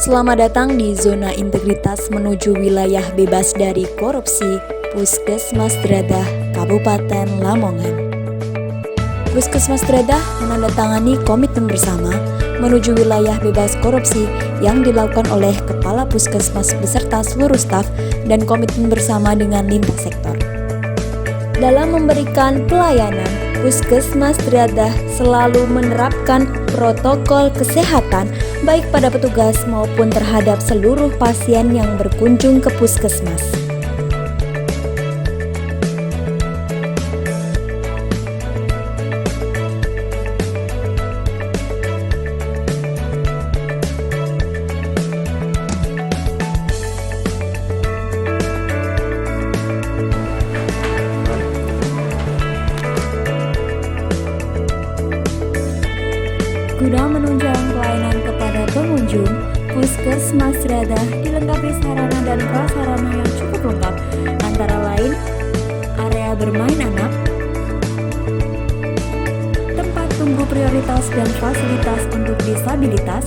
Selamat datang di zona integritas menuju wilayah bebas dari korupsi Puskesmas Dradah, Kabupaten Lamongan. Puskesmas Dradah menandatangani komitmen bersama menuju wilayah bebas korupsi yang dilakukan oleh Kepala Puskesmas beserta seluruh staf dan komitmen bersama dengan lintas sektor. Dalam memberikan pelayanan, Puskesmas Dradah selalu menerapkan protokol kesehatan baik pada petugas maupun terhadap seluruh pasien yang berkunjung ke puskesmas. Guna menunjang pelayanan kepada pengunjung, Puskesmas Dradah dilengkapi sarana dan prasarana yang cukup lengkap, antara lain area bermain anak, tempat tunggu prioritas dan fasilitas untuk disabilitas,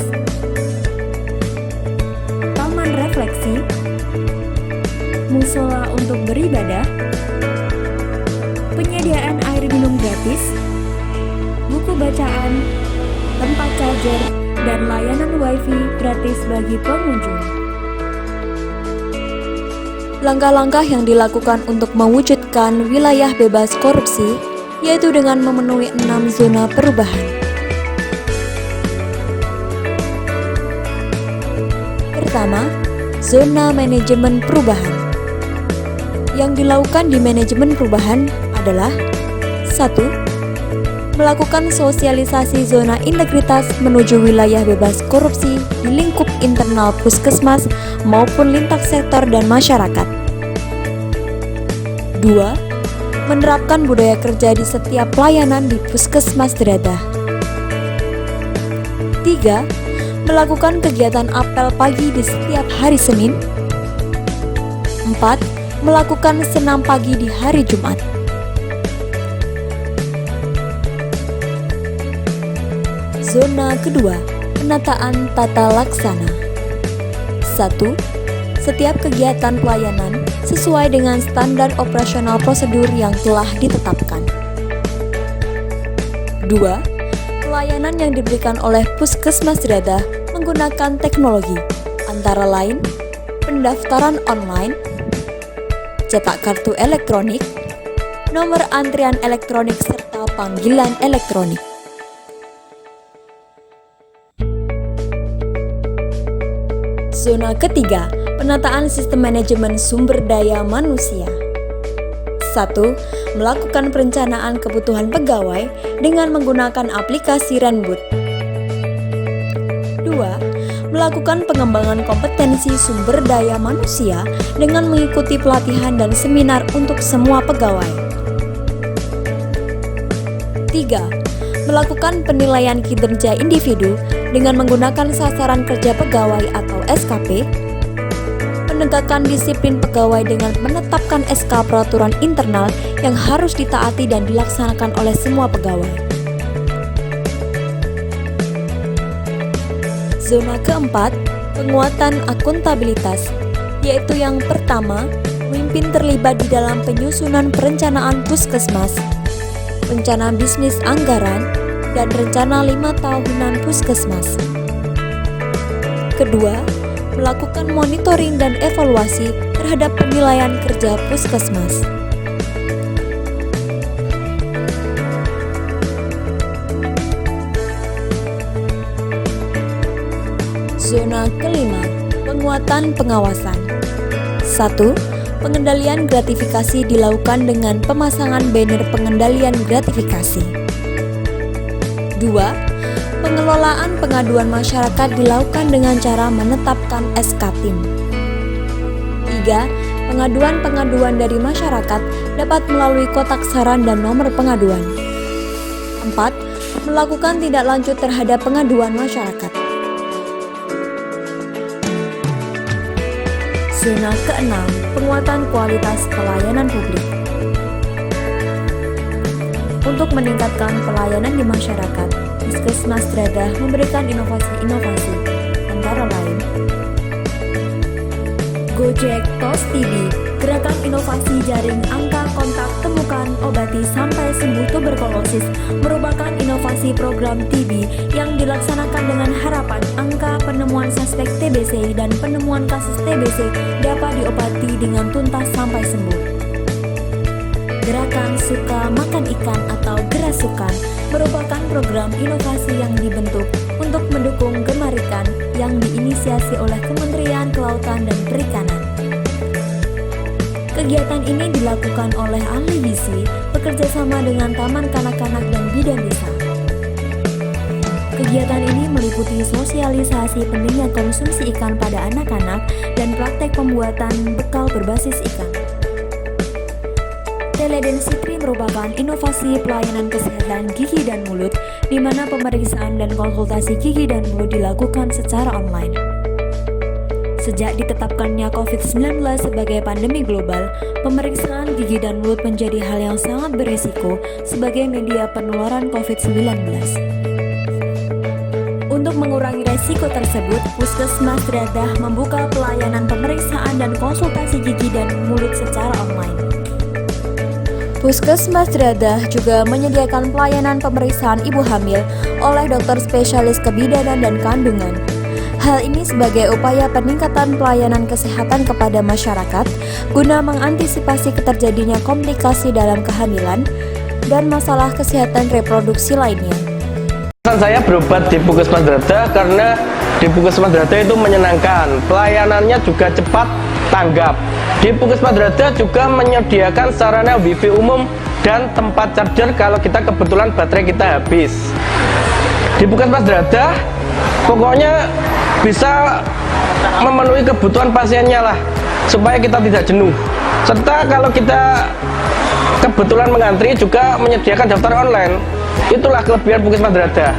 taman refleksi, musola untuk beribadah, penyediaan air minum gratis, buku bacaan, tempat charger, dan layanan wifi gratis bagi pengunjung. Langkah-langkah yang dilakukan untuk mewujudkan wilayah bebas korupsi yaitu dengan memenuhi 6 zona perubahan. Pertama, zona manajemen perubahan. Yang dilakukan di manajemen perubahan adalah 1. Melakukan sosialisasi zona integritas menuju wilayah bebas korupsi di lingkup internal puskesmas maupun lintas sektor dan masyarakat. 2. Menerapkan budaya kerja di setiap pelayanan di Puskesmas Dradah. 3. Melakukan kegiatan apel pagi di setiap hari Senin. 4. Melakukan senam pagi di hari Jumat. Zona kedua, penataan tata laksana. 1. Setiap kegiatan pelayanan sesuai dengan standar operasional prosedur yang telah ditetapkan. 2. Pelayanan yang diberikan oleh Puskesmas Dradah menggunakan teknologi, antara lain pendaftaran online, cetak kartu elektronik, nomor antrian elektronik serta panggilan elektronik. Zona ketiga, penataan sistem manajemen sumber daya manusia. 1. Melakukan perencanaan kebutuhan pegawai dengan menggunakan aplikasi Renboot. 2. Melakukan pengembangan kompetensi sumber daya manusia dengan mengikuti pelatihan dan seminar untuk semua pegawai. 3. Melakukan penilaian kinerja individu dengan menggunakan sasaran kerja pegawai atau SKP, menegakkan disiplin pegawai dengan menetapkan SK peraturan internal yang harus ditaati dan dilaksanakan oleh semua pegawai. Zona keempat, penguatan akuntabilitas, yaitu yang pertama, pemimpin terlibat di dalam penyusunan perencanaan puskesmas, rencana bisnis anggaran, dan rencana 5 tahunan puskesmas. Kedua, melakukan monitoring dan evaluasi terhadap penilaian kerja puskesmas. Zona kelima, penguatan pengawasan. 1. Pengendalian gratifikasi dilakukan dengan pemasangan banner pengendalian gratifikasi. 2. Pengelolaan pengaduan masyarakat dilakukan dengan cara menetapkan SK tim. 3. Pengaduan-pengaduan dari masyarakat dapat melalui kotak saran dan nomor pengaduan. 4. Melakukan tindak lanjut terhadap pengaduan masyarakat. Zona keenam, penguatan kualitas pelayanan publik. Untuk meningkatkan pelayanan di masyarakat, Puskesmas Dradah memberikan inovasi-inovasi, antara lain Gojek Tos TB, gerakan inovasi jaring angka kontak temukan obati sampai sembuh tuberkulosis, merupakan inovasi program TB yang dilaksanakan dengan harapan angka penemuan suspek TBC dan penemuan kasus TBC dapat diobati dengan tuntas sampai sembuh. Gerakan Suka Makan Ikan atau Gerasukan merupakan program inovasi yang dibentuk untuk mendukung gemar ikan yang diinisiasi oleh Kementerian Kelautan dan Perikanan. Kegiatan ini dilakukan oleh ahli gizi bekerjasama dengan Taman Kanak-kanak dan Bidan Desa. Kegiatan ini meliputi sosialisasi pentingnya konsumsi ikan pada anak-anak dan praktek pembuatan bekal berbasis ikan. Teledensity merupakan inovasi pelayanan kesehatan gigi dan mulut, di mana pemeriksaan dan konsultasi gigi dan mulut dilakukan secara online. Sejak ditetapkannya COVID-19 sebagai pandemi global, pemeriksaan gigi dan mulut menjadi hal yang sangat berisiko sebagai media penularan COVID-19. Untuk mengurangi resiko tersebut, Puskesmas Dradah membuka pelayanan pemeriksaan dan konsultasi gigi dan mulut secara online. Puskesmas Dradah juga menyediakan pelayanan pemeriksaan ibu hamil oleh dokter spesialis kebidanan dan kandungan. Hal ini sebagai upaya peningkatan pelayanan kesehatan kepada masyarakat guna mengantisipasi terjadinya komplikasi dalam kehamilan dan masalah kesehatan reproduksi lainnya. Saya berobat di Puskesmas Dradah karena di Puskesmas Dradah itu menyenangkan, pelayanannya juga cepat tanggap. Di Puskesmas Dradah juga menyediakan sarana wifi umum dan tempat charger kalau kita kebetulan baterai kita habis. Di Puskesmas Dradah pokoknya bisa memenuhi kebutuhan pasiennya lah, supaya kita tidak jenuh. Serta kalau kita kebetulan mengantri juga menyediakan daftar online. Itulah kelebihan Puskesmas Dradah.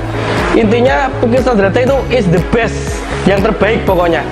Intinya Puskesmas Dradah itu is the best, yang terbaik pokoknya.